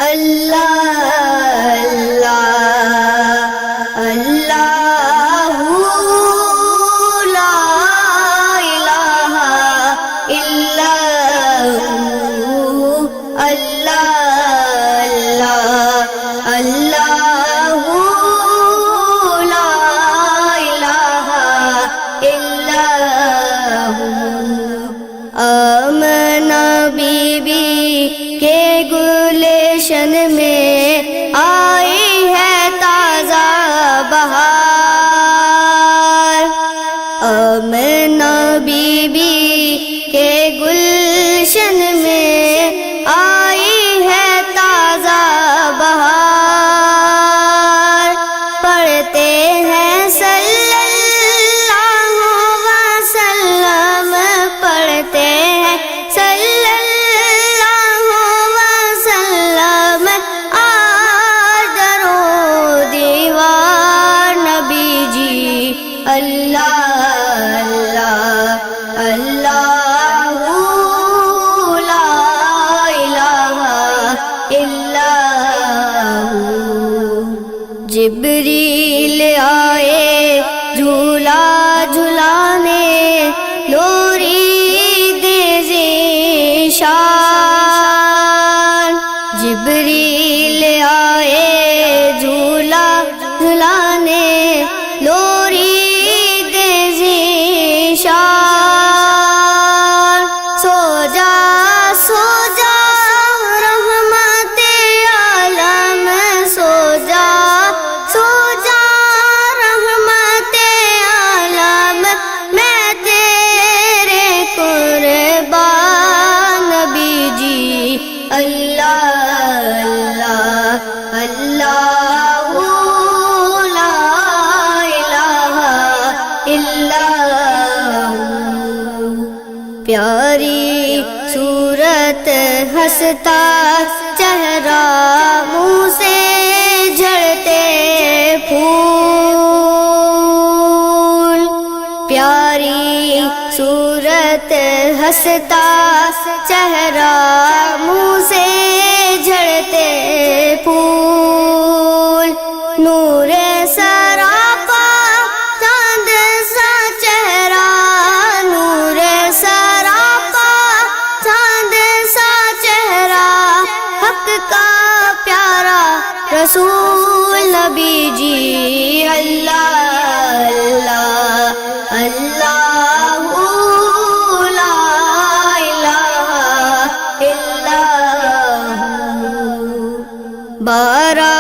اللہ اللہ اللہ لا الہ الا ہو اللہ اللہ اللہ لا الہ الا ہو۔ آمنہ بی بی کے گلشن میں آئی ہے تازہ بہار، آمنہ بی بی کے گلشن میں آئی ہے تازہ بہار، پڑھتے ہیں صلی اللہ وسلم، پڑھتے ہیں صلی اللہ وسلم، آج درو دیوار نبی جی اللہ اللہ اللہ لا الہ الا ہو۔ جبریل آئے جھولا جھلانے، لوری دے ذیشان، جبریل آئے جھولا جھلانے، لوری دے ذیشان، سو جا سو جا رحمت عالم، سو جا سو جا رحمت عالم، میں تیرے قربان نبی جی اللہ اللہ اللہ لا الہ الا ہو۔ پیاری صورت ہنستا چہرہ، منہ سے جھڑتے پھول، پیاری صورت ہنستا چہرہ، منہ سے جھڑتے پھول، نور سراپا چاند سا چہرہ، نور سراپا چاند سا چہرہ، حق کا پیارا رسول نبی جی اللہ اللہ اللہ لا الہ الا ہو۔ 12